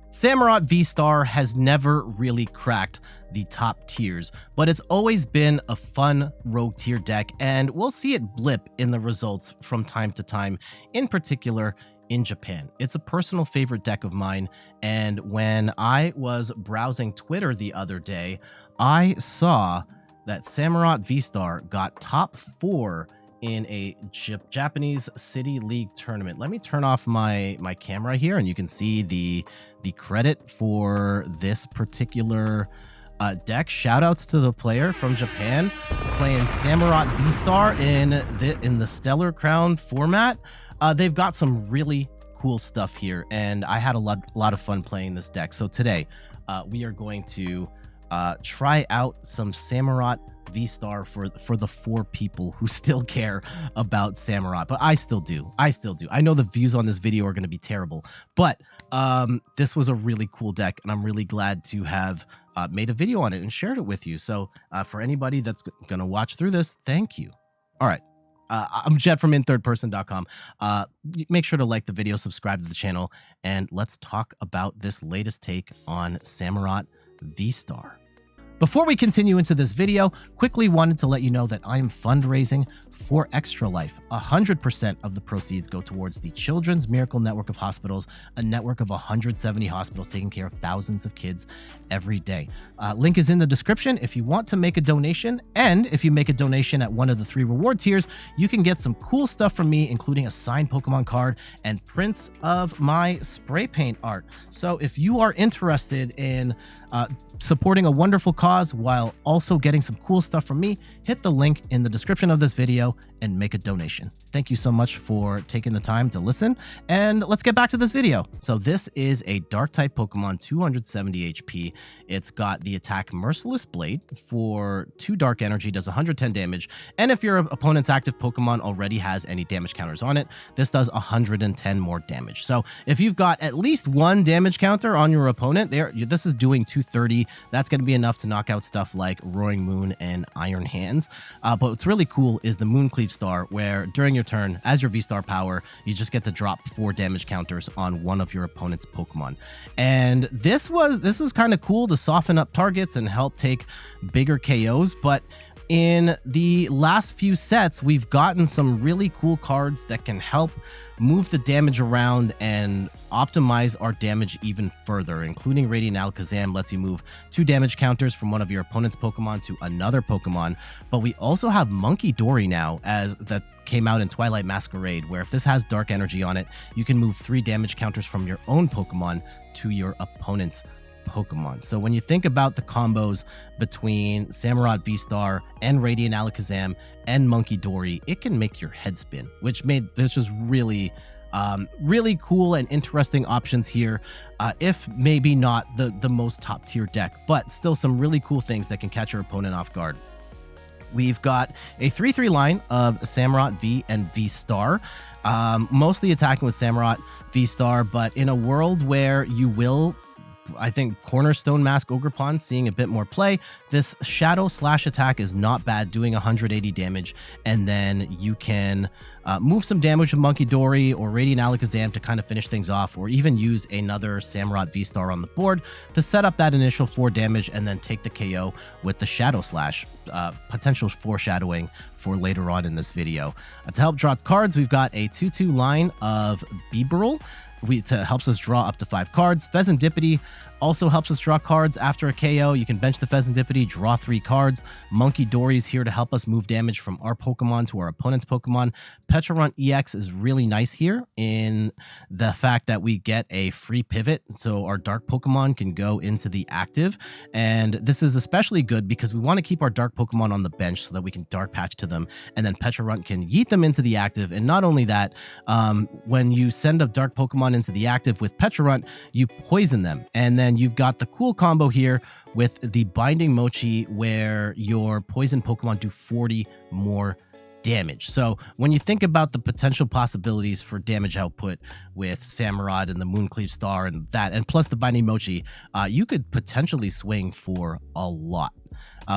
Samurott VSTAR has never really cracked the top tiers, but it's always been a fun rogue tier deck, and we'll see it blip in the results from time to time, in particular in Japan. It's a personal favorite deck of mine, and when I was browsing Twitter the other day, I saw that Samurott VSTAR got top 4 in a Japanese City League tournament. Let me turn off my camera here, and you can see the credit for this particular deck. Shoutouts to the player from Japan playing Samurott VSTAR in the Stellar Crown format. They've got some really cool stuff here, and I had a lot of fun playing this deck. So today we are going to try out some Samurott VSTAR for the 4 people who still care about Samurott, but I still do. I know the views on this video are going to be terrible, but this was a really cool deck, and I'm really glad to have made a video on it and shared it with you. So for anybody that's going to watch through this, thank you. All right. I'm Jed from inthirdperson.com. Make sure to like the video, subscribe to the channel, and let's talk about this latest take on Samurott VSTAR. Before we continue into this video, quickly wanted to let you know that I am fundraising for Extra Life. 100% of the proceeds go towards the Children's Miracle Network of Hospitals, a network of 170 hospitals taking care of thousands of kids every day. Link is in the description if you want to make a donation, and if you make a donation at one of the 3 reward tiers, you can get some cool stuff from me, including a signed Pokemon card and prints of my spray paint art. So if you are interested in supporting a wonderful cause while also getting some cool stuff from me, hit the link in the description of this video and make a donation. Thank you so much for taking the time to listen, and let's get back to this video. So this is a dark type Pokemon, 270 HP. It's got the attack Merciless Blade for 2 dark energy, does 110 damage, and if your opponent's active Pokemon already has any damage counters on it, this does 110 more damage. So if you've got at least 1 damage counter on your opponent, this is doing 230. That's going to be enough to knock out stuff like Roaring Moon and Iron Hands. But what's really cool is the Mooncleave Star, where during your turn, as your V-Star power, you just get to drop 4 damage counters on one of your opponent's Pokemon. And this was kind of cool to soften up targets and help take bigger KOs, but in the last few sets, we've gotten some really cool cards that can help move the damage around and optimize our damage even further, including Radiant Alakazam lets you move 2 damage counters from one of your opponent's Pokemon to another Pokemon. But we also have Munkidori now, as that came out in Twilight Masquerade, where if this has dark energy on it, you can move 3 damage counters from your own Pokemon to your opponent's Pokemon. So when you think about the combos between Samurott VSTAR and Radiant Alakazam and Munkidori, it can make your head spin, which made this just really cool and interesting options here. If maybe not the most top tier deck, but still some really cool things that can catch your opponent off guard. We've got a 3-3 line of Samurott V and VSTAR, mostly attacking with Samurott VSTAR, but in a world where you will, I think, Cornerstone Mask Ogerpon seeing a bit more play, this Shadow Slash attack is not bad, doing 180 damage, and then you can move some damage with Munkidori or Radiant Alakazam to kind of finish things off, or even use another Samurott VSTAR on the board to set up that initial 4 damage and then take the KO with the Shadow Slash, potential foreshadowing for later on in this video. To help draw cards, we've got a 2-2 line of Bibarel, helps us draw up to 5 cards. Fezandipiti also helps us draw cards after a KO. You can bench the Fezandipiti, draw 3 cards. Munkidori is here to help us move damage from our Pokemon to our opponent's Pokemon. Pecharunt EX is really nice here in the fact that we get a free pivot, so our dark Pokemon can go into the active. And this is especially good because we want to keep our dark Pokemon on the bench so that we can dark patch to them, and then Pecharunt can yeet them into the active. And not only that, when you send a dark Pokemon into the active with Pecharunt, you poison them, and then you've got the cool combo here with the Binding Mochi, where your poison Pokemon do 40 more damage. So when you think about the potential possibilities for damage output with Samurott and the Mooncleave Star and that, and plus the Binding Mochi, you could potentially swing for a lot.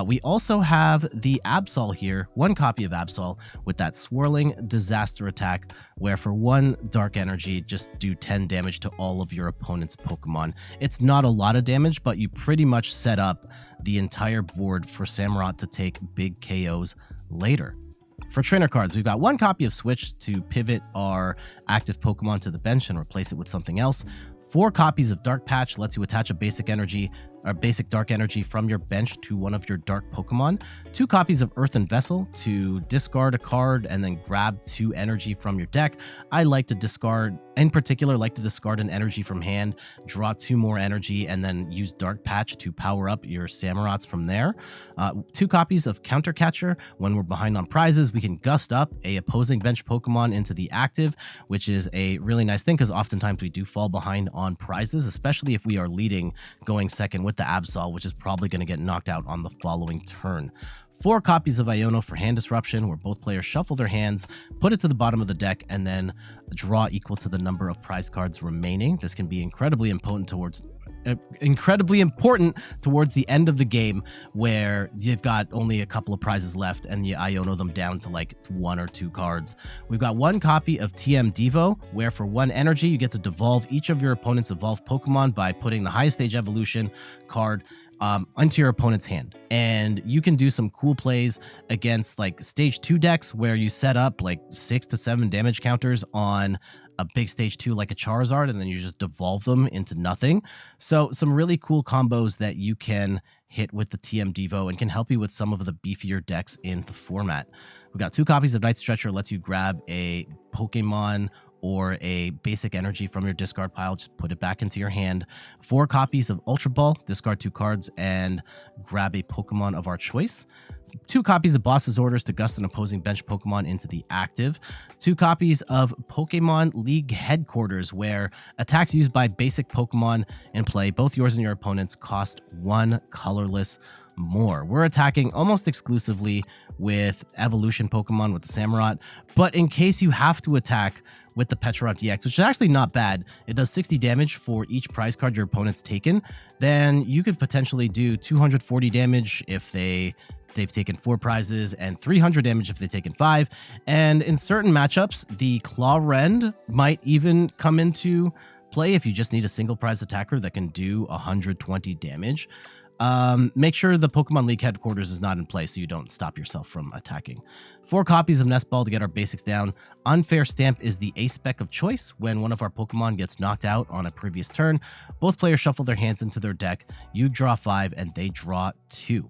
We also have the Absol here, one copy of Absol with that Swirling Disaster attack, where for 1 Dark Energy, just do 10 damage to all of your opponent's Pokemon. It's not a lot of damage, but you pretty much set up the entire board for Samurott to take big KOs later. For trainer cards, we've got 1 copy of Switch to pivot our active Pokemon to the bench and replace it with something else. 4 copies of Dark Patch lets you attach a basic energy or basic dark energy from your bench to one of your dark Pokemon. 2 copies of Earthen Vessel to discard a card and then grab 2 energy from your deck. I like to discard, in particular, an energy from hand, draw 2 more energy, and then use Dark Patch to power up your Samurotts from there. 2 copies of Counter Catcher. When we're behind on prizes, we can gust up a opposing bench Pokemon into the active, which is a really nice thing because oftentimes we do fall behind on prizes, especially if we are leading going second with the Absol, which is probably going to get knocked out on the following turn. 4 copies of Iono for hand disruption, where both players shuffle their hands, put it to the bottom of the deck, and then draw equal to the number of prize cards remaining. This can be incredibly important towards the end of the game, where you've got only a couple of prizes left and you Iono them down to like 1 or 2 cards. We've got 1 copy of TM Devo, where for 1 energy you get to devolve each of your opponent's evolved Pokemon by putting the highest stage evolution card into your opponent's hand. And you can do some cool plays against like stage 2 decks where you set up like 6 to 7 damage counters on a big stage 2 like a Charizard, and then you just devolve them into nothing. So some really cool combos that you can hit with the TM Devo and can help you with some of the beefier decks in the format. We've got 2 copies of Night Stretcher, lets you grab a Pokemon or a basic energy from your discard pile, just put it back into your hand. 4 copies of Ultra Ball, discard 2 cards and grab a Pokemon of our choice. 2 copies of Boss's Orders to gust an opposing bench Pokemon into the active. 2 copies of Pokemon League Headquarters, where attacks used by basic Pokemon in play, both yours and your opponent's, cost 1 colorless more. We're attacking almost exclusively with evolution Pokemon with the Samurott, but in case you have to attack with the Pecharunt DX, which is actually not bad, it does 60 damage for each prize card your opponent's taken, then you could potentially do 240 damage if they've taken 4 prizes and 300 damage if they've taken 5. And in certain matchups, the Claw Rend might even come into play if you just need a single prize attacker that can do 120 damage. Make sure the Pokemon League Headquarters is not in play so you don't stop yourself from attacking. 4 copies of Nest Ball to get our basics down. Unfair Stamp is the ace spec of choice. When one of our Pokemon gets knocked out on a previous turn, both players shuffle their hands into their deck, you draw 5 and they draw 2.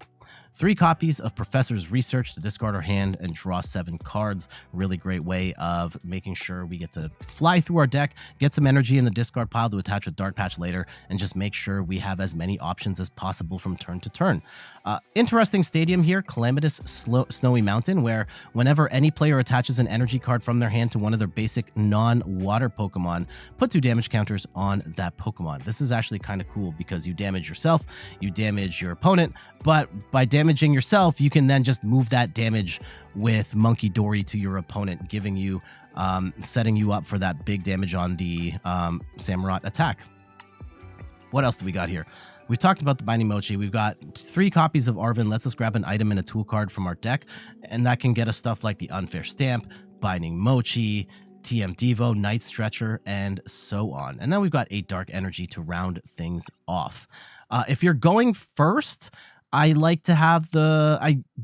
3 copies of Professor's Research to discard our hand and draw 7 cards. Really great way of making sure we get to fly through our deck, get some energy in the discard pile to attach with Dark Patch later, and just make sure we have as many options as possible from turn to turn. Interesting stadium here, Calamitous Snowy Mountain, where whenever any player attaches an energy card from their hand to one of their basic non-water Pokemon, put 2 damage counters on that Pokemon. This is actually kind of cool because you damage yourself, you damage your opponent, but by damaging yourself, you can then just move that damage with Munkidori to your opponent, giving you, setting you up for that big damage on the Samurott attack. What else do we got here? We've talked about the Binding Mochi. We've got 3 copies of Arven, lets us grab an item and a tool card from our deck, and that can get us stuff like the Unfair Stamp, Binding Mochi, TM Devo, Night Stretcher, and so on. And then we've got 8 Dark Energy to round things off. If you're going first, I like to have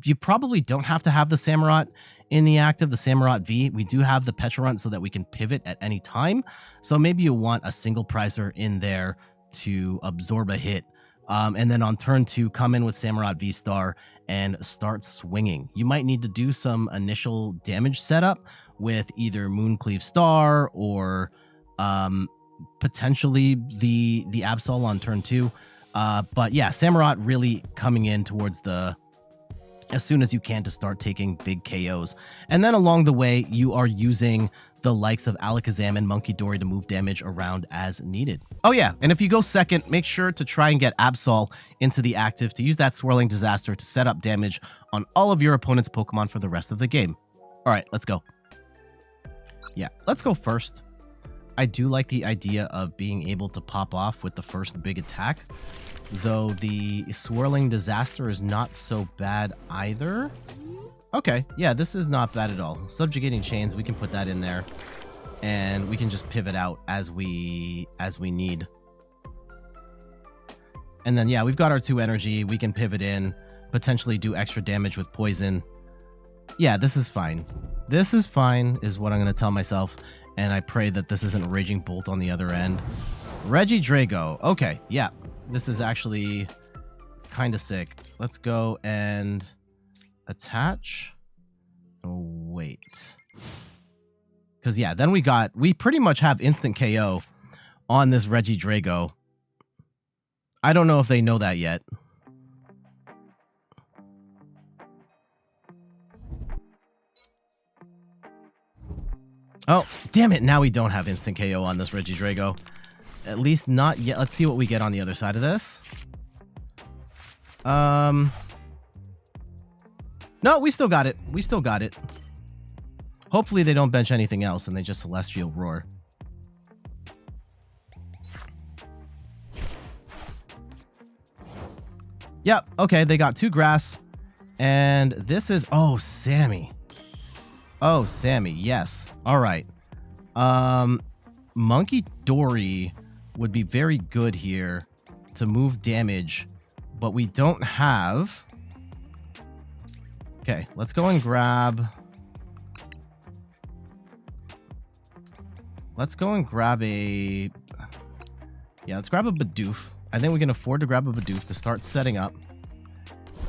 you probably don't have to have the Samurott in the active, the Samurott V. We do have the Pecharunt so that we can pivot at any time. So maybe you want a single prizer in there to absorb a hit. And then on turn 2, come in with Samurott VSTAR and start swinging. You might need to do some initial damage setup with either Mooncleave Star or potentially the Absol on turn 2. But yeah, Samurott really coming in towards as soon as you can to start taking big KOs. And then along the way, you are using the likes of Alakazam and Munkidori to move damage around as needed. Oh yeah, and if you go second, make sure to try and get Absol into the active to use that Swirling Disaster to set up damage on all of your opponent's Pokemon for the rest of the game. All right, let's go. Yeah, let's go first. I do like the idea of being able to pop off with the first big attack, though the Swirling Disaster is not so bad either. Okay, yeah, this is not bad at all. Subjugating Chains, we can put that in there, and we can just pivot out as we need. And then, yeah, we've got our 2 energy. We can pivot in, potentially do extra damage with poison. Yeah, this is fine. This is fine, is what I'm going to tell myself. And I pray that this isn't Raging Bolt on the other end. Regidrago. Okay, yeah. This is actually kind of sick. Let's go and attach. Oh, wait. Because, yeah, then we pretty much have instant KO on this Regidrago. I don't know if they know that yet. Oh, damn it. Now we don't have instant KO on this Regidrago. At least not yet. Let's see what we get on the other side of this. No, we still got it. We still got it. Hopefully they don't bench anything else and they just Celestial Roar. Yep. Okay, they got 2 grass. And this is... Oh, Sammy. Oh, Sammy, yes. All right. Munkidori would be very good here to move damage, but we don't have... Okay, let's go and grab... Let's go and grab a... Yeah, let's grab a Bidoof. I think we can afford to grab a Bidoof to start setting up.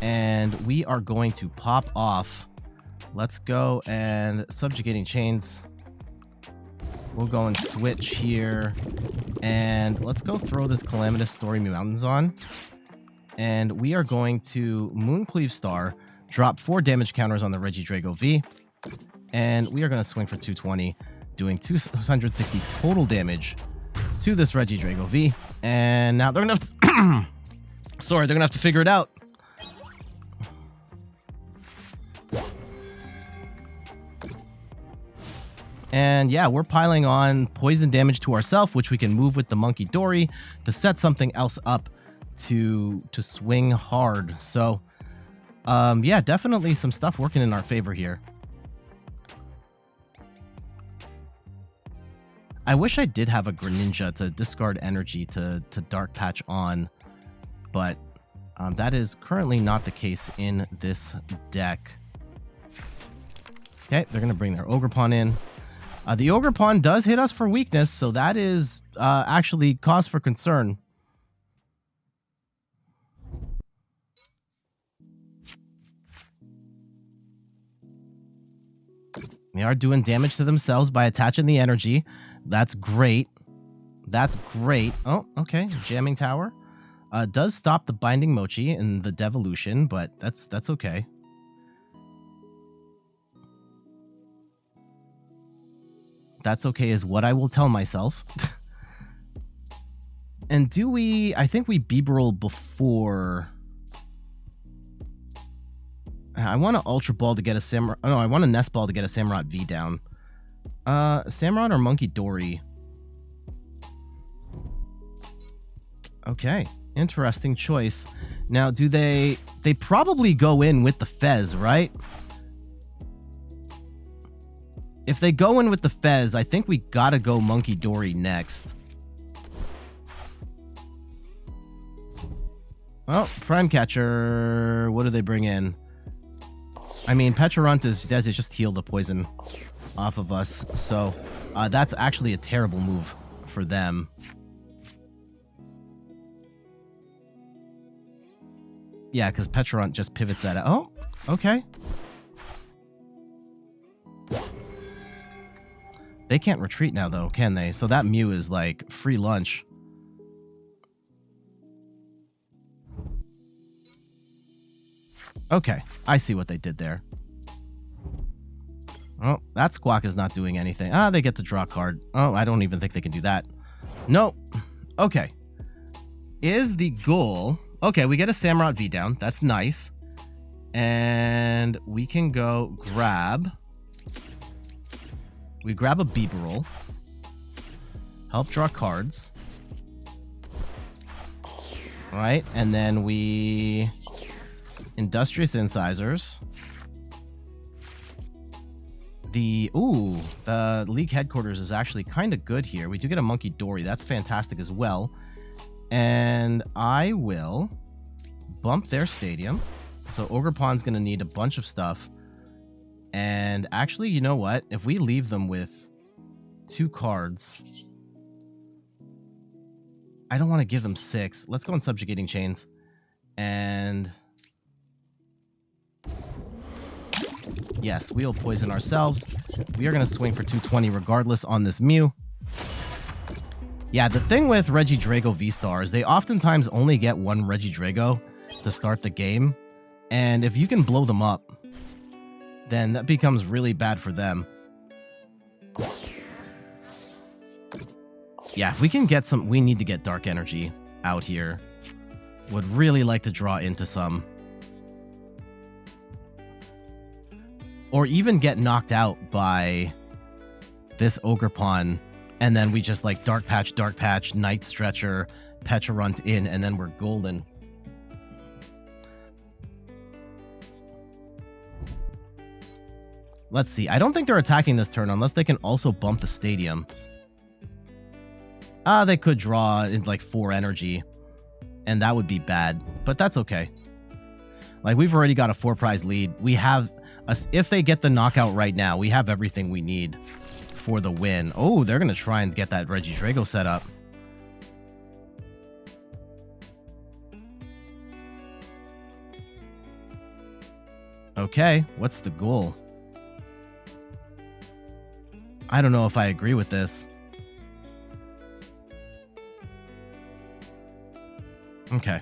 And we are going to pop off... Let's go and Subjugating Chains. We'll go and switch here. And let's go throw this Calamitous Stormy Mountains on. And we are going to Mooncleave Star, drop 4 damage counters on the Regidrago V. And we are going to swing for 220, doing 260 total damage to this Regidrago V. And now they're going to have to... Sorry, they're going to have to figure it out. And yeah, we're piling on poison damage to ourselves, which we can move with the Munkidori to set something else up to swing hard. So, yeah, definitely some stuff working in our favor here. I wish I did have a Greninja to discard energy to Dark Patch on, but that is currently not the case in this deck. Okay, they're going to bring their Ogerpon in. The Ogerpon does hit us for weakness, so that is actually cause for concern. They are doing damage to themselves by attaching the energy. That's great. That's great. Oh, okay. Jamming Tower. Does stop the Binding Mochi and the Devolution, but that's okay. That's okay is what I will tell myself. And do we... I think we Bibarel before... I want an Ultra Ball to get a Samurott... Oh, no, I want a Nest Ball to get a Samurott V down. Samurott or Munkidori? Okay. Interesting choice. Now, do they... They probably go in with the Fez, right? If they go in with the Fez, I think we gotta go Munkidori next. Well, Prime Catcher, what do they bring in? I mean, Pecharunt is dead to just heal the poison off of us. So, that's actually a terrible move for them. Yeah, because Pecharunt just pivots that out. Oh, okay. They can't retreat now, though, can they? So that Mew is, like, free lunch. Okay, I see what they did there. Oh, that Squawk is not doing anything. Ah, they get to draw a card. Oh, I don't even think they can do that. No. Okay. Is the goal... Okay, we get a Samurott V down. That's nice. And we can go grab... We grab a Bibarel. Help draw cards. All right, and then we Industrious Incisors. The League Headquarters is actually kind of good here. We do get a Munkidori. That's fantastic as well. And I will bump their stadium. So Ogerpon's going to need a bunch of stuff. And actually, you know what? If we leave them with 2 cards, I don't want to give them 6. Let's go on Subjugating Chains. And yes, we will poison ourselves. We are going to swing for 220 regardless on this Mew. Yeah, the thing with Regidrago V-STAR is they oftentimes only get 1 Regidrago to start the game. And if you can blow them up, then that becomes really bad for them. Yeah, if we can get some... We need to get Dark Energy out here. Would really like to draw into some. Or even get knocked out by this Ogerpon, and then we just like Dark Patch, Night Stretcher, Pecharunt in, and then we're golden. Let's see. I don't think they're attacking this turn unless they can also bump the stadium. They could draw in like 4 energy, and that would be bad, but that's okay. Like, we've already got a 4-prize lead. We have... If they get the knockout right now, we have everything we need for the win. Oh, they're going to try and get that Regidrago set up. Okay, what's the goal? I don't know if I agree with this. Okay.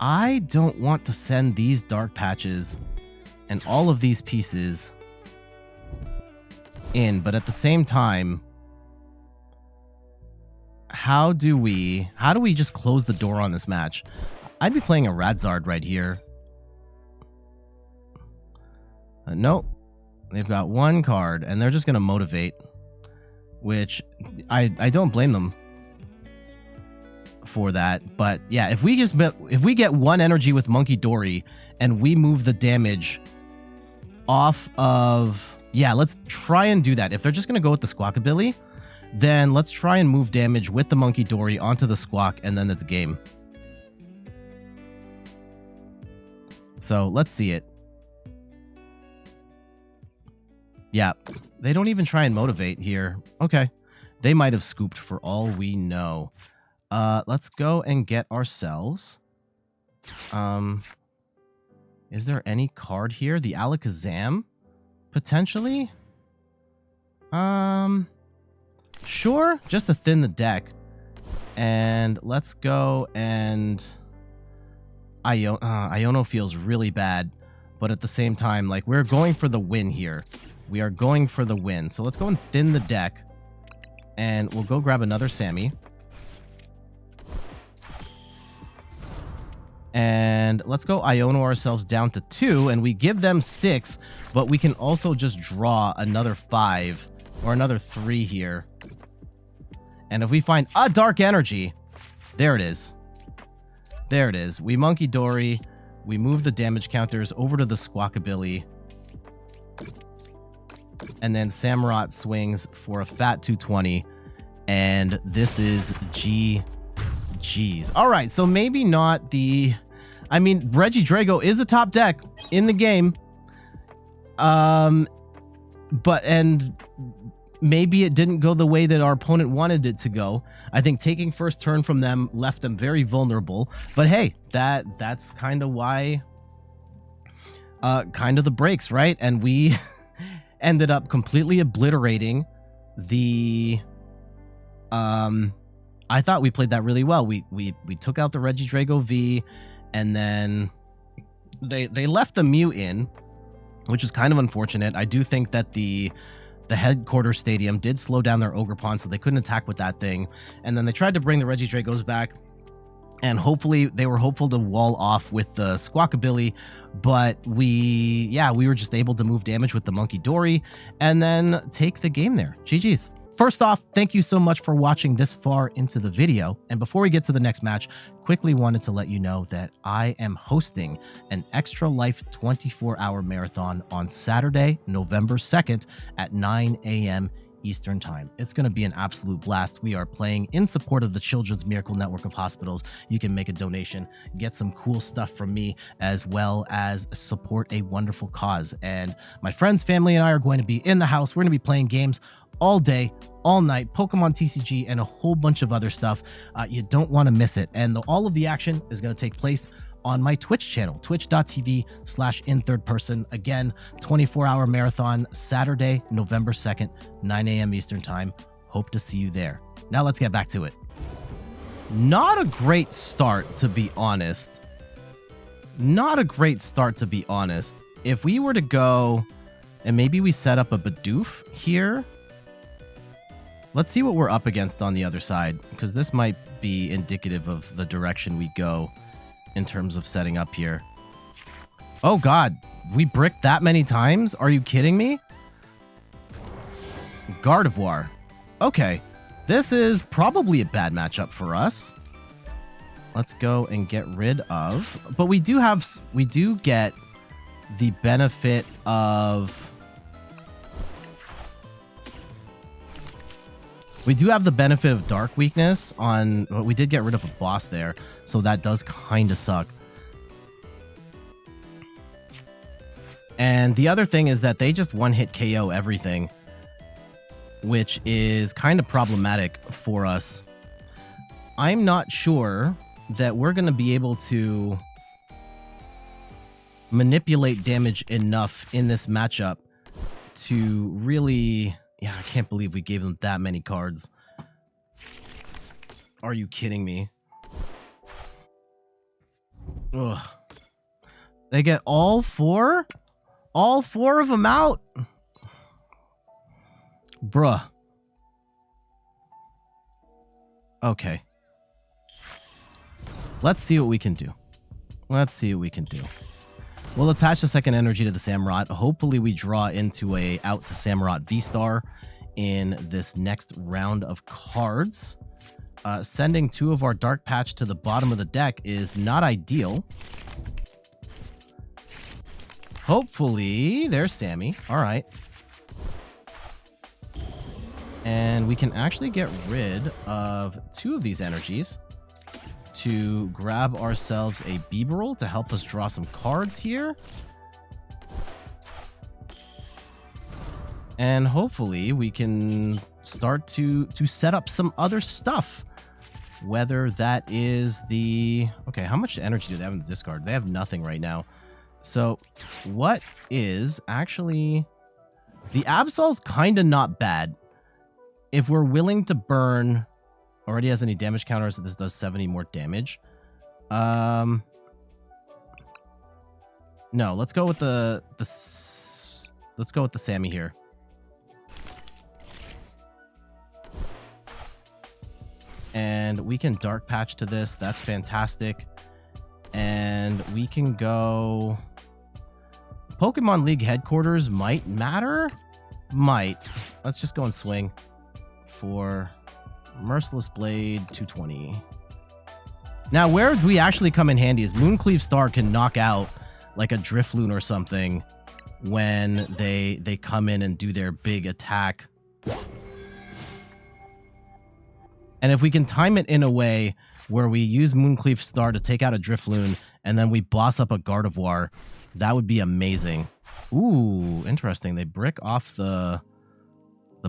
I don't want to send these Dark Patches and all of these pieces in, but at the same time, how do we just close the door on this match? I'd be playing a Radzard right here. Nope. They've got 1 card, and they're just going to motivate, which I don't blame them for that. But yeah, if we get 1 energy with Munkidori and we move the damage off of... Yeah, let's try and do that. If they're just going to go with the Squawkabilly, then let's try and move damage with the Munkidori onto the Squawk, and then it's game. So let's see it. Yeah, they don't even try and motivate here. Okay. They might have scooped for all we know. Let's go and get ourselves... Is there any card here? The Alakazam? Potentially? Sure. Just to thin the deck. And let's go and... Iono feels really bad. But at the same time, like, we're going for the win here. We are going for the win. So let's go and thin the deck. And we'll go grab another Sammy. And let's go Iono ourselves down to 2, and we give them 6, but we can also just draw another 5 or another 3 here. And if we find a Dark Energy, there it is. There it is. We Munkidori, we move the damage counters over to the Squawkabilly, and then Samurott swings for a fat 220, and this is GG's. All right, so maybe not the... I mean, Regidrago is a top deck in the game. And maybe it didn't go the way that our opponent wanted it to go. I think taking first turn from them left them very vulnerable. But hey, that's kind of why... kind of the breaks, right? And we ended up completely obliterating the... I thought we played that really well. We took out the Regidrago V, and then they left the Mew in, which is kind of unfortunate. I do think that the headquarters stadium did slow down their Ogerpon, so they couldn't attack with that thing. And then they tried to bring the Regidragos back, And hopefully they were hopeful to wall off with the Squawkabilly, but we were just able to move damage with the Munkidori and then take the game there. GG's. First off, thank you so much for watching this far into the video. And before we get to the next match, quickly wanted to let you know that I am hosting an Extra Life 24-hour marathon on Saturday, November 2nd at 9 a.m. Eastern Time. It's going to be an absolute blast. We are playing in support of the Children's Miracle Network of Hospitals. You can make a donation, get some cool stuff from me, as well as support a wonderful cause. And my friends, family, and I are going to be in the house. We're going to be playing games all day, all night, Pokemon TCG, and a whole bunch of other stuff. You don't want to miss it. And all of the action is going to take place on my Twitch channel, twitch.tv/inthirdperson. Again, 24-hour marathon, Saturday, November 2nd, 9 a.m. Eastern Time. Hope to see you there. Now let's get back to it. Not a great start, to be honest. Not a great start, to be honest. If we were to go and maybe we set up a Bidoof here. Let's see what we're up against on the other side, because this might be indicative of the direction we go in terms of setting up here. Oh god, we bricked that many times? Are you kidding me? Gardevoir. Okay, this is probably a bad matchup for us. Let's go and get rid of... But we do get the benefit of... We do have the benefit of Dark Weakness on... Well, we did get rid of a boss there, so that does kind of suck. And the other thing is that they just one-hit KO everything, which is kind of problematic for us. I'm not sure that we're going to be able to manipulate damage enough in this matchup to really... Yeah, I can't believe we gave them that many cards. Are you kidding me? Ugh. They get all four? All four of them out? Bruh. Okay. Let's see what we can do. Let's see what we can do. We'll attach the second energy to the Samurott. Hopefully we draw into a out to Samurott VSTAR in this next round of cards. Sending two of our Dark Patch to the bottom of the deck is not ideal. Hopefully, there's Sammy. All right. And we can actually get rid of two of these energies to grab ourselves a Bibarel to help us draw some cards here. And hopefully we can start to set up some other stuff. Whether that is the... Okay, how much energy do they have in the discard? They have nothing right now. So what is actually... The Absol's kind of not bad. If we're willing to burn... Already has any damage counters, so this does 70 more damage. No, let's go with let's go with the Sammy here. And we can Dark Patch to this. That's fantastic. And we can go... Pokemon League headquarters might matter. Might. Let's just go and swing for Merciless Blade 220. Now, where we actually come in handy is Mooncleave Star can knock out like a Drifloon or something when they come in and do their big attack. And if we can time it in a way where we use Mooncleave Star to take out a Drifloon and then we boss up a Gardevoir, that would be amazing. Ooh, interesting. They brick off the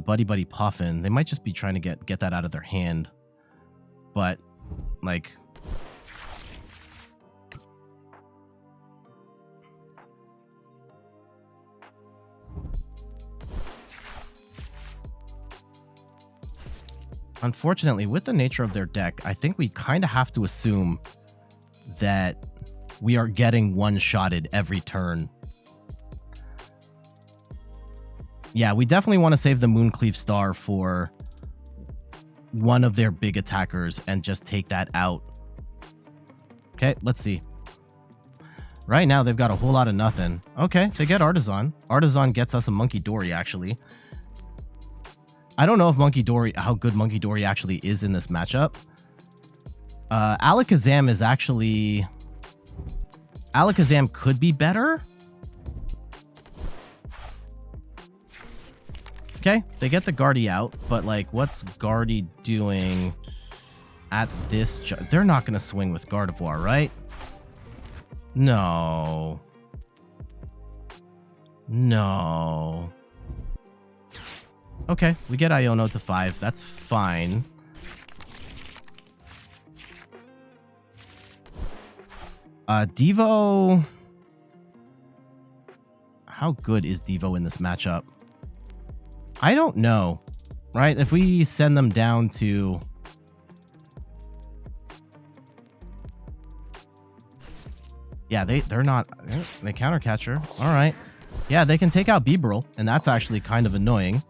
Buddy Buddy Puffin. They might just be trying to get that out of their hand. But, like... Unfortunately, with the nature of their deck, I think we kind of have to assume that we are getting one-shotted every turn. Yeah, we definitely want to save the Mooncleave Star for one of their big attackers and just take that out Okay, let's see. Right now, they've got a whole lot of nothing. Okay, they get Artisan. Artisan gets us a Munkidori, actually. I don't know if how good Munkidori actually is in this matchup. Alakazam is actually... Alakazam could be better. Okay, they get the Guardy out, but, like, what's Guardy doing at this... They're not going to swing with Gardevoir, right? No. No. Okay, we get Iono to 5. That's fine. Devo... How good is Devo in this matchup? I don't know, right? If we send them down to... Yeah, they're not... They counter catcher. All right. Yeah, they can take out Bibarel, and that's actually kind of annoying.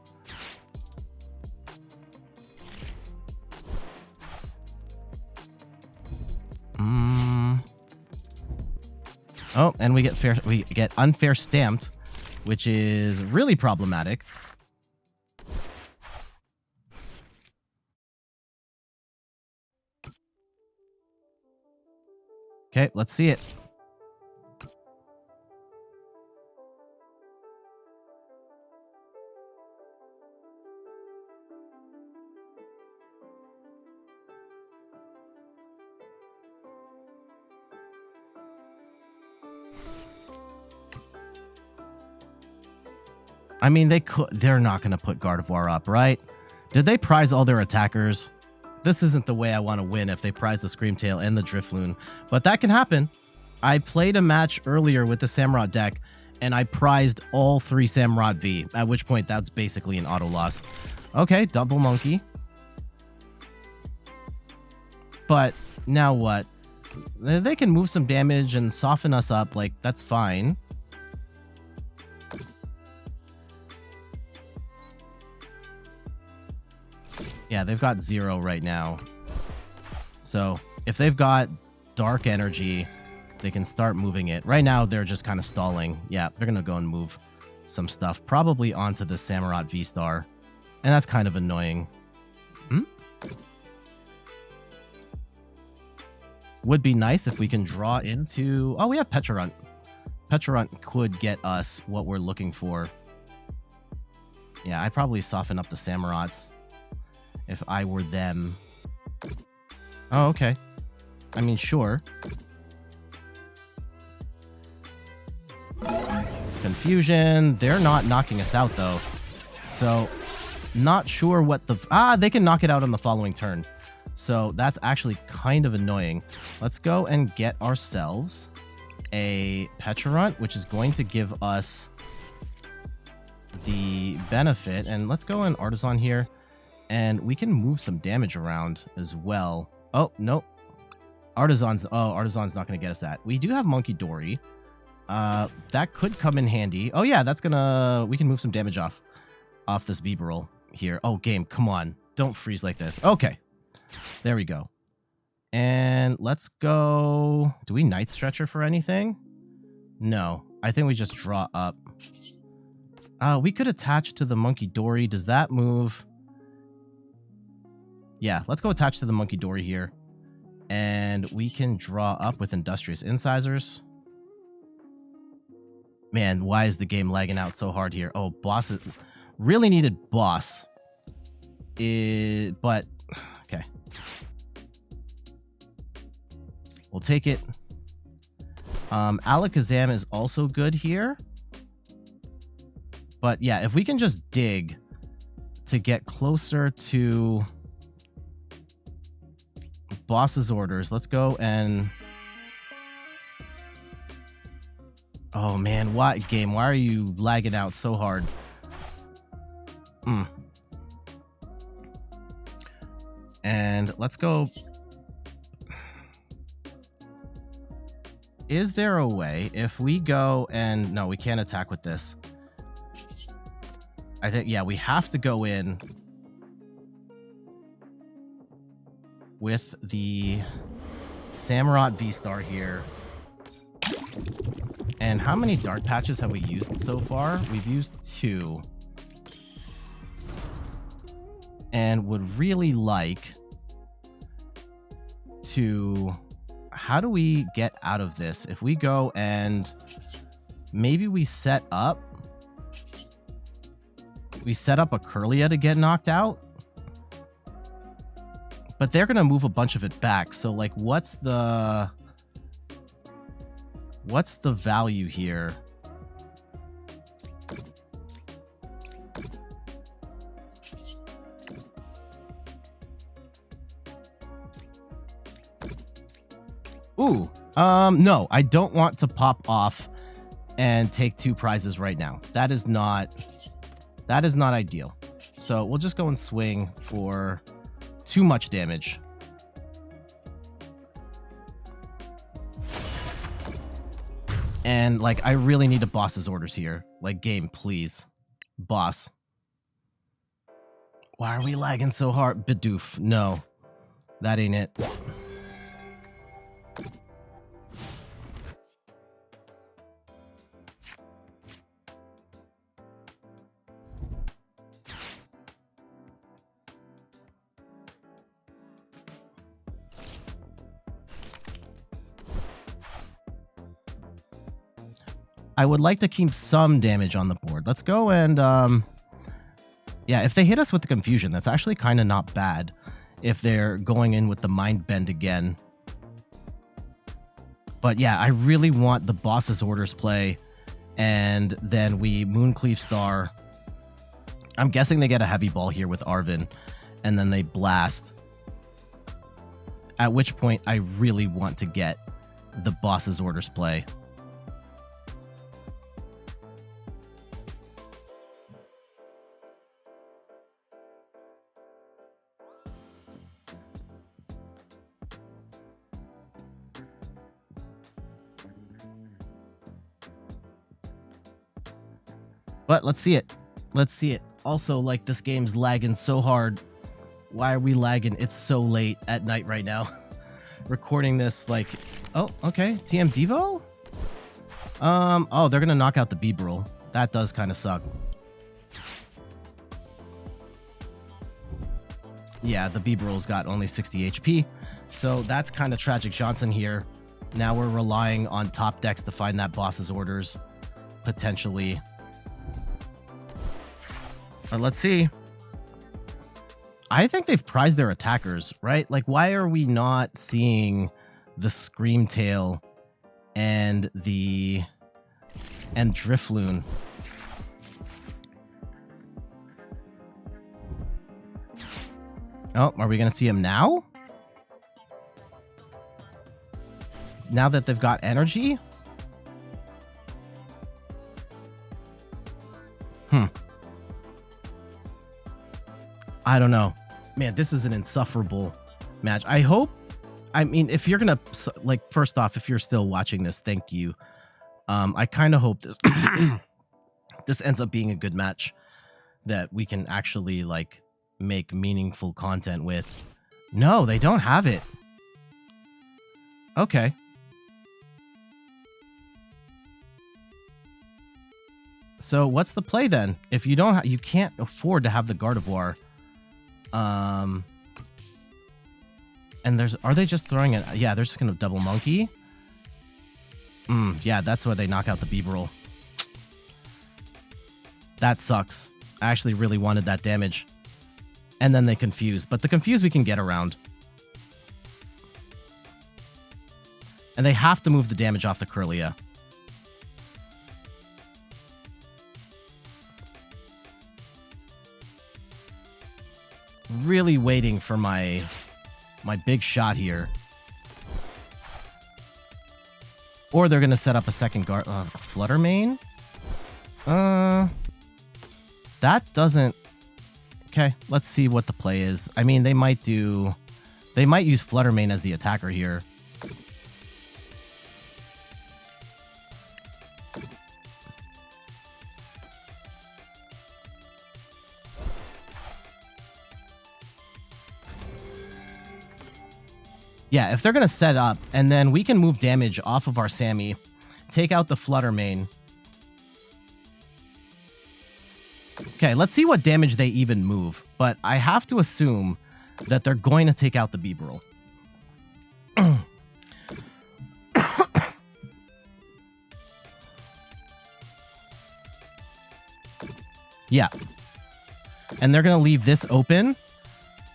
Oh, and we get Unfair Stamped, which is really problematic. Okay, let's see it. I mean, they're not going to put Gardevoir up, right? Did they prize all their attackers? This isn't the way I want to win if they prize the Screamtail and the Drifloon, but that can happen. I played a match earlier with the Samurott deck, and I prized all 3 Samurott V, at which point that's basically an auto loss. Okay, double monkey. But now what? They can move some damage and soften us up, like, that's fine. Yeah, they've got 0 right now. So if they've got Dark Energy, they can start moving it. Right now, they're just kind of stalling. Yeah, they're going to go and move some stuff, probably onto the Samurott VSTAR. And that's kind of annoying. Would be nice if we can draw into... Oh, we have Pecharunt. Pecharunt could get us what we're looking for. Yeah, I'd probably soften up the Samurotts if I were them. Oh, okay. I mean, sure. Confusion. They're not knocking us out, though. So, not sure what the... they can knock it out on the following turn. So, that's actually kind of annoying. Let's go and get ourselves a Pecharunt, which is going to give us the benefit. And let's go and Artisan here. And we can move some damage around as well. Oh, nope. Artisan's not going to get us that. We do have Munkidori. That could come in handy. Oh, yeah, that's going to... We can move some damage off this Bibarel here. Oh, game, come on. Don't freeze like this. Okay. There we go. And let's go... Do we Night Stretcher for anything? No. I think we just draw up. We could attach to the Munkidori. Does that move... Yeah, let's go attach to the Munkidori here. And we can draw up with Industrious Incisors. Man, why is the game lagging out so hard here? Oh, boss is... Really needed boss. But... Okay. We'll take it. Alakazam is also good here. But yeah, if we can just dig to get closer to... Boss's orders. Let's go and... Oh man, what game? Why are you lagging out so hard? And let's go... Is there a way if we go and... No, we can't attack with this. I think, yeah, we have to go in with the Samurott VSTAR here. And how many Dark Patches have we used so far? We've used 2. And would really like to... How do we get out of this? If we go and maybe we set up a Kirlia to get knocked out, but they're gonna move a bunch of it back. So like, what's the value here? Ooh, no, I don't want to pop off and take 2 prizes right now. That is not ideal. So we'll just go and swing for too much damage. And like, I really need a boss's orders here. Like, game, please. Boss. Why are we lagging so hard? Bidoof, no. That ain't it. I would like to keep some damage on the board. Let's go and, yeah, if they hit us with the confusion, that's actually kind of not bad. If they're going in with the mind bend again. But yeah, I really want the boss's orders play, and then we Mooncleave Star. I'm guessing they get a heavy ball here with Arven, and then they blast. At which point, I really want to get the boss's orders play. But let's see it. Let's see it. Also, like, this game's lagging so hard. Why are we lagging? It's so late at night right now. Recording this, like... Oh, okay. TM Devo? Oh, they're gonna knock out the Bibarel. That does kind of suck. Yeah, the Bibarel's got only 60 HP. So that's kind of tragic Johnson here. Now we're relying on top decks to find that boss's orders. Potentially. But let's see. I think they've prized their attackers, right? Like, why are we not seeing the Screamtail and Drifloon? Oh, are we going to see him now? Now that they've got energy? I don't know. Man, this is an insufferable match. I hope... I mean, if you're going to... Like, first off, if you're still watching this, thank you. I kind of hope this... this ends up being a good match that we can actually, like, make meaningful content with. No, they don't have it. Okay. So what's the play then? If you don't... you can't afford to have the Gardevoir... and there's, are they just throwing it? Yeah, they're just gonna double monkey. Yeah, that's where they knock out the Bibarel. That sucks. I actually really wanted that damage. And then they confuse, but the confuse we can get around. And they have to move the damage off the Kirlia. Really waiting for my big shot here. Or they're going to set up a second guard. Flutter Mane? That doesn't... Okay, let's see what the play is. I mean, they might do... They might use Flutter Mane as the attacker here. Yeah, if they're going to set up, and then we can move damage off of our Sammy, take out the Flutter Mane. Okay, let's see what damage they even move. But I have to assume that they're going to take out the Bibarel. Yeah. And they're going to leave this open,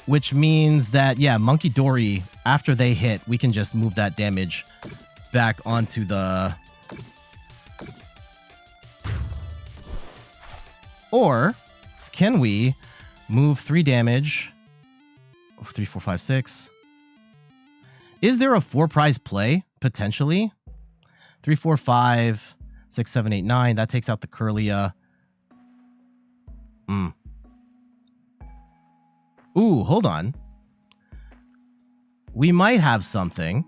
which means that, yeah, Munkidori, after they hit, we can just move that damage back onto the... Or can we move 3 damage? 3, 4, 5, 6. Is there a 4-prize play, potentially? 3, 4, 5, 6, 7, 8, 9. That takes out the Kirlia. Ooh, hold on. We might have something.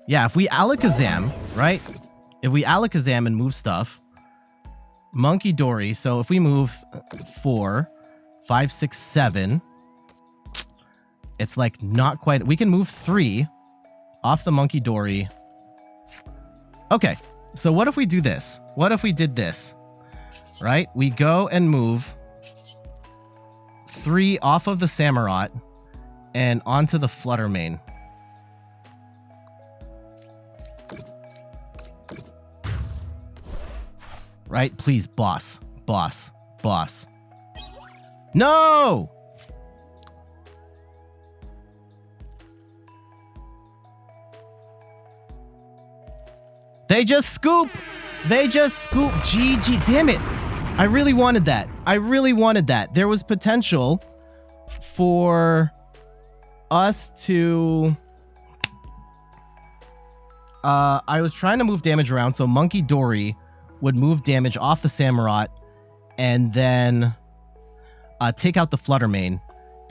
Yeah, if we Alakazam, right? If we Alakazam and move stuff, Munkidori, so if we move 4, 5, 6, 7, it's like not quite... We can move 3 off the Munkidori. Okay, so what if we do this? What if we did this? Right? We go and move 3 off of the Samurott and onto the Flutter Mane. Right? Please, boss. Boss. Boss. No! They just scoop! They just scoop. GG. Damn it. I really wanted that. I really wanted that. There was potential for us to... I was trying to move damage around, so Munkidori would move damage off the Samurott and then take out the Flutter Mane.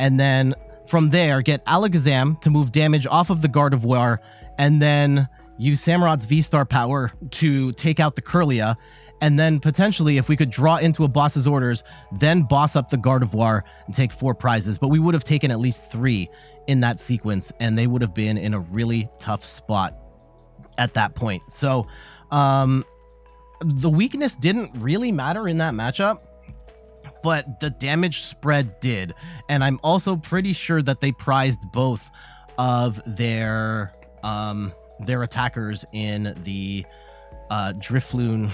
And then from there, get Alakazam to move damage off of the Gardevoir and then use Samurott's V-Star power to take out the Kirlia. And then potentially, if we could draw into a boss's orders, then boss up the Gardevoir and take 4 prizes. But we would have taken at least 3 in that sequence, and they would have been in a really tough spot at that point. So the weakness didn't really matter in that matchup, but the damage spread did. And I'm also pretty sure that they prized both of their attackers in the Drifloon...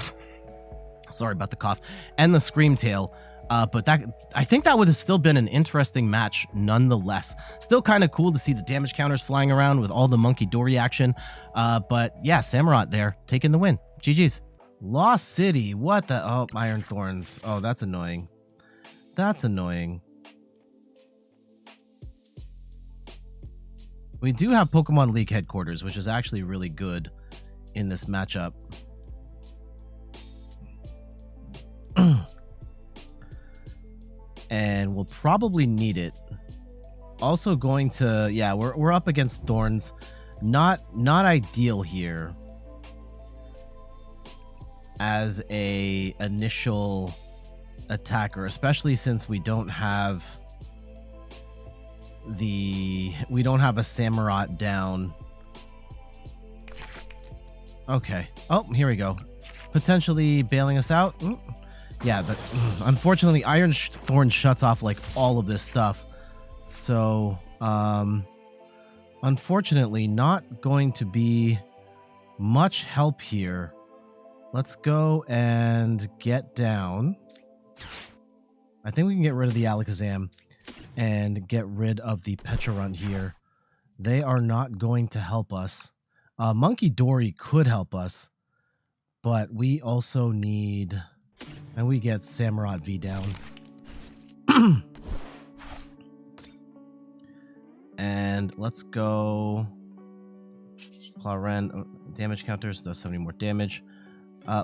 Sorry about the cough. And the Screamtail. But that, I think that would have still been an interesting match nonetheless. Still kind of cool to see the damage counters flying around with all the Munkidori action. But yeah, Samurott there, taking the win. GG's. Lost City. What the... Oh, Iron Thorns. Oh, that's annoying. That's annoying. We do have Pokemon League headquarters, which is actually really good in this matchup. And we'll probably need it. Also going to... Yeah, we're up against Thorns. Not ideal here as a initial attacker, especially since we don't have a Samurott down. Okay. Oh, here we go. Potentially bailing us out. Yeah, but unfortunately, Iron Thorn shuts off like all of this stuff. So, unfortunately, not going to be much help here. Let's go and get down. I think we can get rid of the Alakazam and get rid of the Pecharunt here. They are not going to help us. Munkidori could help us, but we also need... And we get Samurott V down. And let's go... Claren, damage counters, does 70 more damage.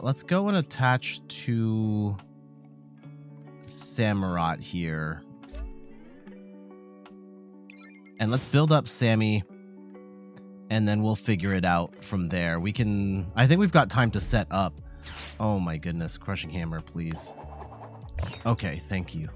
Let's go and attach to Samurott here. And let's build up Sammy, and then we'll figure it out from there. We can... I think we've got time to set up. Oh my goodness, Crushing Hammer, please. Okay, thank you.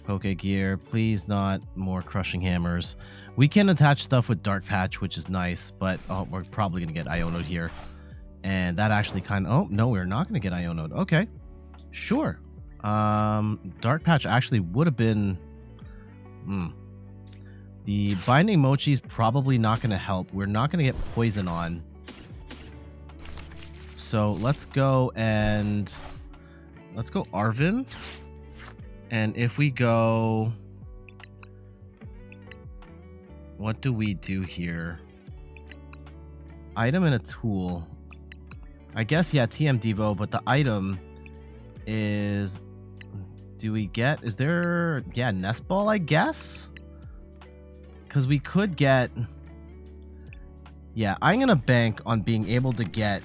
Poke Gear, please not more Crushing Hammers. We can attach stuff with Dark Patch, which is nice, but oh, we're probably going to get Iono'd here. And that actually kind of... Oh, no, we're not going to get Iono'd. Okay, sure. Dark Patch actually would have been... The Binding Mochi is probably not going to help. We're not going to get Poison on. So let's go and... Let's go Arven. And if we go... What do we do here? Item and a tool. I guess, yeah, TM Devo, but the item is... Do we get... Is there... Yeah, Nest Ball, I guess? Because we could get... Yeah, I'm going to bank on being able to get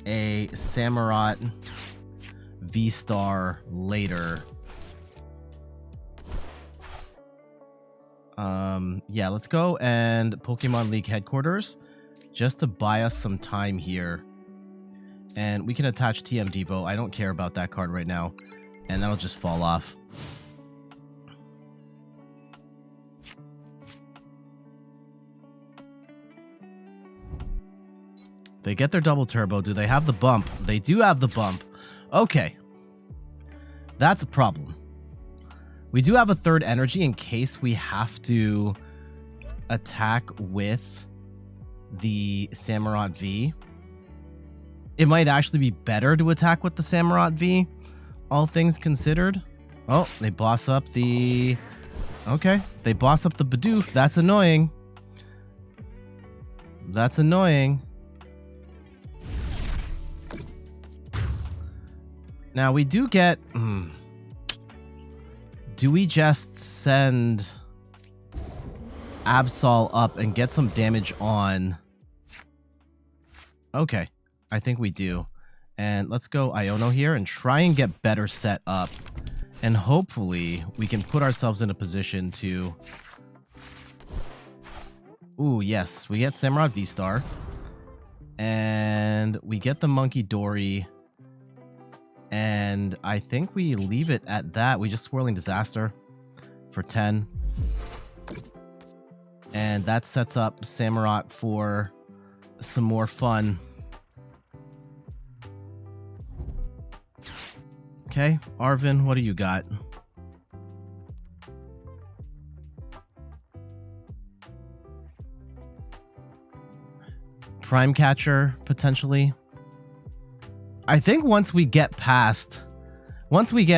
a Samurott VSTAR later. Yeah, let's go and Pokemon League headquarters just to buy us some time here. And we can attach TM Devo. I don't care about that card right now. And that'll just fall off. They get their double turbo. Do they have the bump? They do have the bump. Okay. That's a problem. We do have a third energy in case we have to attack with the Samurott V. It might actually be better to attack with the Samurott V, all things considered. Oh, they boss up the... Okay, they boss up the Bidoof. That's annoying. That's annoying. Now, we do get... Do we just send Absol up and get some damage on? Okay, I think we do. And let's go Iono here and try and get better set up. And hopefully we can put ourselves in a position to... Ooh, yes, we get Samurott VSTAR. And we get the Munkidori. And I think we leave it at that. We just Swirling Disaster for 10. And that sets up Samurott for some more fun. Okay, Arven, what do you got? Prime Catcher, potentially. I think once we get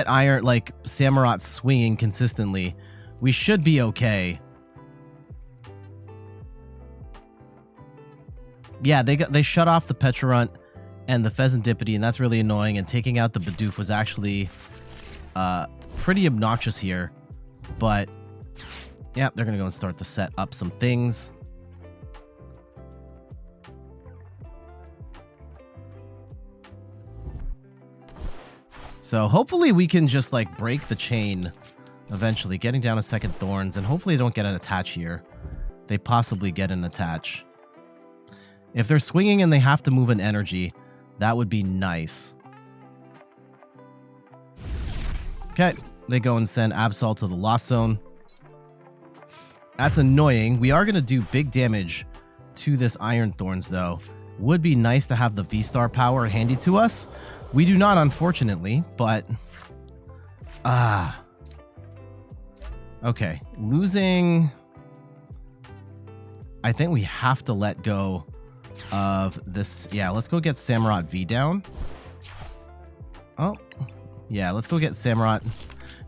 Iron, like Samurott swinging consistently, we should be okay. Yeah, they shut off the Pecharunt and the Fezandipiti, and that's really annoying. And taking out the Bidoof was actually pretty obnoxious here. But yeah, they're gonna go and start to set up some things. So hopefully we can just like break the chain eventually, getting down a second Thorns, and hopefully they don't get an attach here. They possibly get an attach. If they're swinging and they have to move an energy, that would be nice. Okay, they go and send Absol to the Lost Zone. That's annoying. We are going to do big damage to this Iron Thorns, though. Would be nice to have the VSTAR power handy to us. We do not, unfortunately, but... Okay, losing... I think we have to let go of this. Yeah, let's go get Samurott V down. Oh, yeah, let's go get Samurott.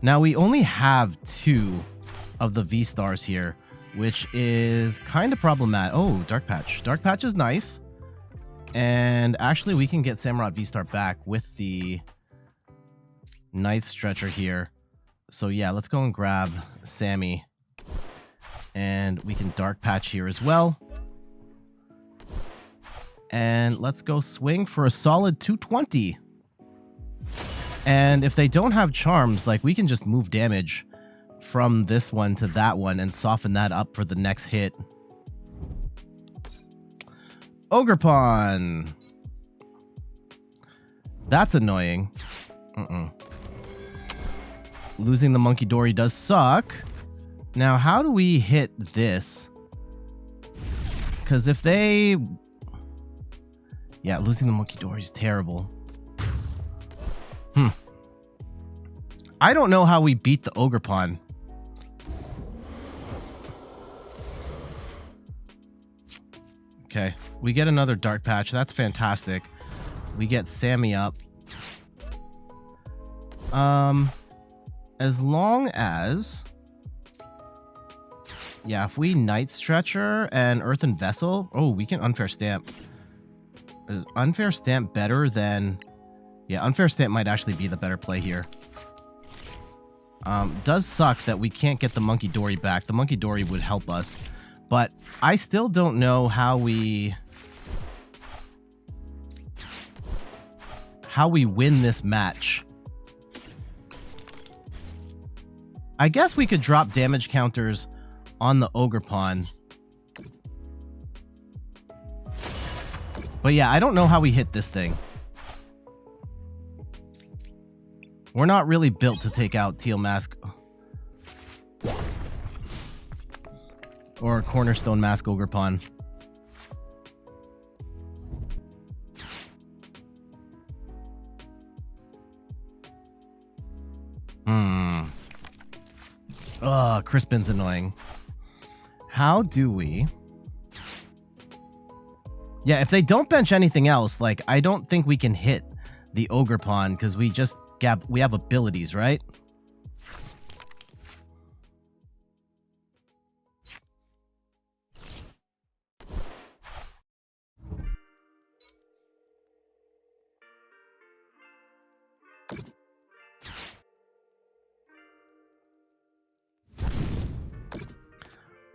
Now, we only have 2 of the V-Stars here, which is kind of problematic. Oh, Dark Patch. Dark Patch is nice. And actually, we can get Samurott V-Star back with the Night Stretcher here. So yeah, let's go and grab Sammy. And we can Dark Patch here as well. And let's go swing for a solid 220. And if they don't have charms, like we can just move damage from this one to that one and soften that up for the next hit. Ogerpon. That's annoying. Losing the Munkidori does suck. Now, how do we hit this? Because if they... Yeah, losing the Munkidori is terrible. I don't know how we beat the Ogerpon. Okay, we get another Dark Patch. That's fantastic. We get Sammy up. As long as... Yeah, if we Night Stretcher and Earthen Vessel... Oh, we can Unfair Stamp. Is Unfair Stamp better than... Yeah, Unfair Stamp might actually be the better play here. Does suck that we can't get the Munkidori back. The Munkidori would help us. But I still don't know how we win this match. I guess we could drop damage counters on the Ogerpon. But yeah, I don't know how we hit this thing. We're not really built to take out Teal Mask or Cornerstone Mask Ogerpon. Ugh, Crispin's annoying. How do we... Yeah, if they don't bench anything else, like, I don't think we can hit the Ogerpon because we have abilities, right?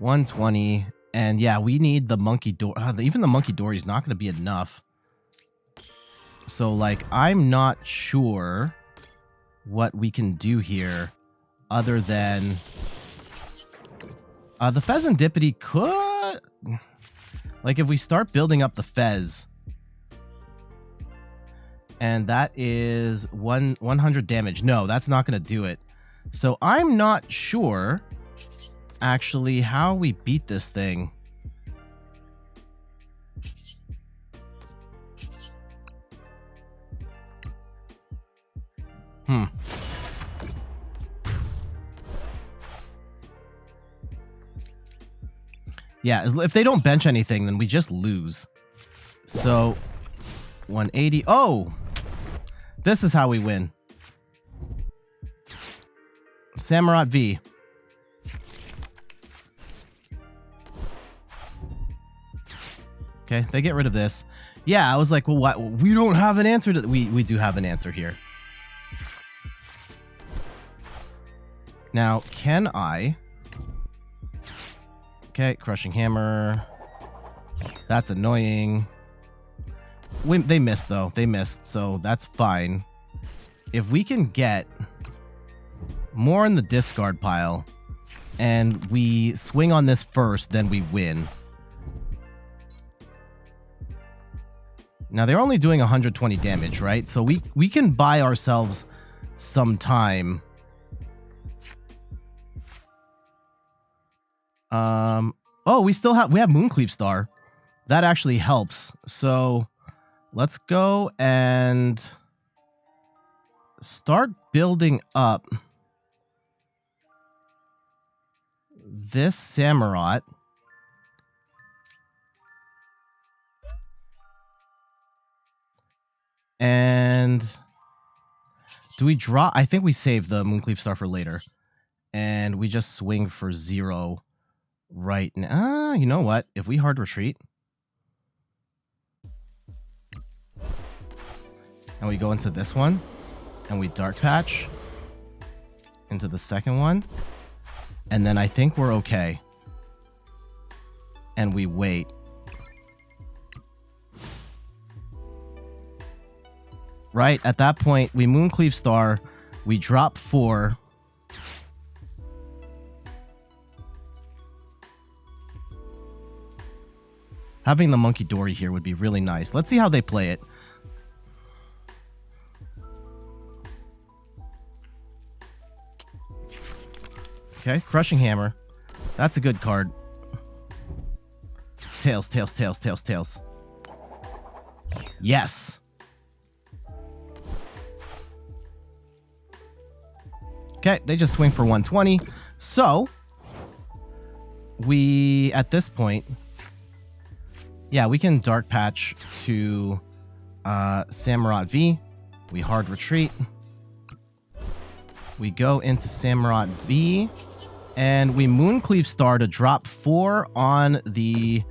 $120, and yeah, we need the Munkidori. Even the Munkidori is not going to be enough. So, like, I'm not sure what we can do here other than... the Fezandipiti could... Like, if we start building up the Fez... And that is 100 damage. No, that's not going to do it. So, I'm not sure... Actually, how we beat this thing. Yeah, if they don't bench anything, then we just lose. So, 180. Oh! This is how we win. Samurott V. Okay, they get rid of this. Yeah, I was like, well, what? We don't have an answer to... We do have an answer here. Now, can I... Okay, Crushing Hammer. That's annoying. They missed, though. They missed, so that's fine. If we can get more in the discard pile and we swing on this first, then we win. Now, they're only doing 120 damage, right? So we can buy ourselves some time. Oh, we have Mooncleave Star. That actually helps. So let's go and start building up this Samurott. And do we draw? I think we save the Mooncleave Star for later. And we just swing for 0 right now. You know what? If we hard retreat. And we go into this one. And we Dark Patch. Into the second one. And then I think we're okay. And we wait. Right, at that point, we Mooncleave Star, we drop 4. Having the Munkidori here would be really nice. Let's see how they play it. Okay, Crushing Hammer. That's a good card. Tails, tails, tails, tails, tails. Yes. Okay, they just swing for 120. So, we, at this point, yeah, we can Dark Patch to Samurott V. We hard retreat. We go into Samurott V. And we Mooncleave Star to drop 4 on the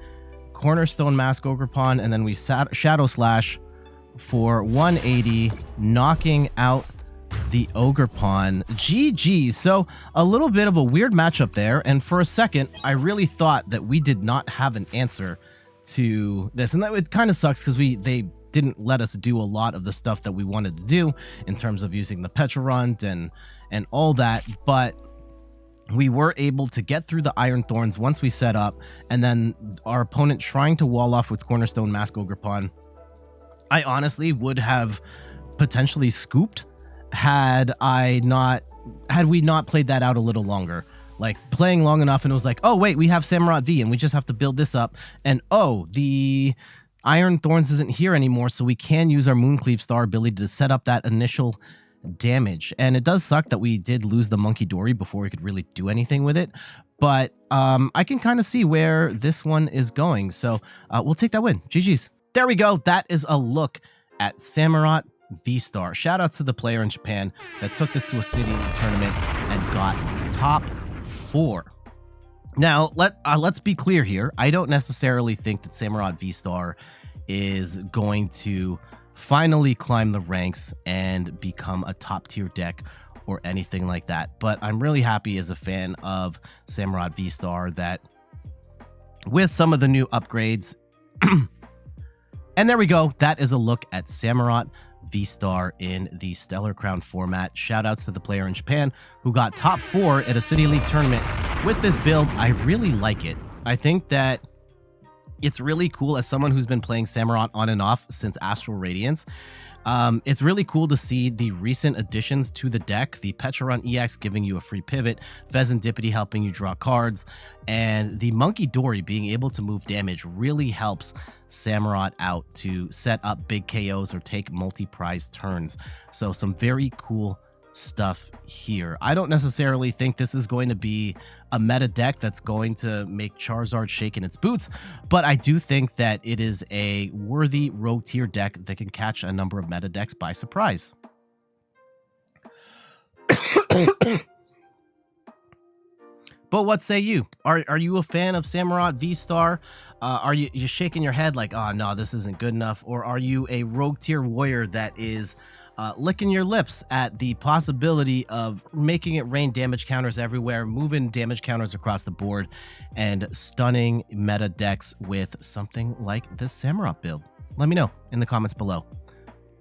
Cornerstone Mask Ogerpon. And then we Shadow Slash for 180, knocking out the Ogerpon. GG. So a little bit of a weird matchup there. And for a second, I really thought that we did not have an answer to this. And that it kind of sucks because they didn't let us do a lot of the stuff that we wanted to do in terms of using the Pecharunt and all that. But we were able to get through the Iron Thorns once we set up, and then our opponent trying to wall off with Cornerstone Mask Ogerpon. I honestly would have potentially scooped had we not played that out a little longer. Like playing long enough and it was like, oh wait, we have Samurott V and we just have to build this up, and oh, the Iron Thorns isn't here anymore, so we can use our Mooncleave Star ability to set up that initial damage. And it does suck that we did lose the Munkidori before we could really do anything with it, but I can kind of see where this one is going, so we'll take that win. GG's. There we go. That is a look at Samurott VSTAR. Shout out to the player in Japan that took this to a city tournament and got top 4. Now let's be clear here. I don't necessarily think that Samurott VSTAR is going to finally climb the ranks and become a top tier deck or anything like that, but I'm really happy as a fan of Samurott VSTAR that with some of the new upgrades and there we go. That is a look at Samurott VSTAR in the Stellar Crown format. Shout outs to the player in Japan who got top 4 at a City League tournament with this build. I really like it. I think that it's really cool as someone who's been playing Samurott on and off since Astral Radiance. It's really cool to see the recent additions to the deck, the Pecharunt EX giving you a free pivot, Fezandipiti helping you draw cards, and the Munkidori being able to move damage really helps Samurott out to set up big KOs or take multi-prize turns. So some very cool stuff here. I don't necessarily think this is going to be a meta deck that's going to make Charizard shake in its boots, but I do think that it is a worthy rogue tier deck that can catch a number of meta decks by surprise. But what say you? Are you a fan of Samurott VSTAR? Are you shaking your head like, oh no, this isn't good enough? Or are you a rogue tier warrior that is licking your lips at the possibility of making it rain damage counters everywhere, moving damage counters across the board, and stunning meta decks with something like this Samurott build? Let me know in the comments below.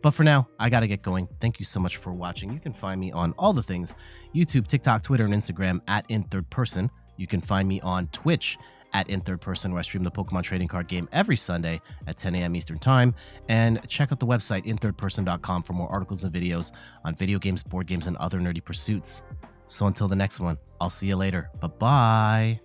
But for now, I gotta get going. Thank you so much for watching. You can find me on all the things: YouTube, TikTok, Twitter, and Instagram at In3rdPerson. You can find me on Twitch at In3rdPerson, where I stream the Pokemon trading card game every Sunday at 10 a.m. Eastern Time. And check out the website, in3rdperson.com, for more articles and videos on video games, board games, and other nerdy pursuits. So until the next one, I'll see you later. Bye-bye.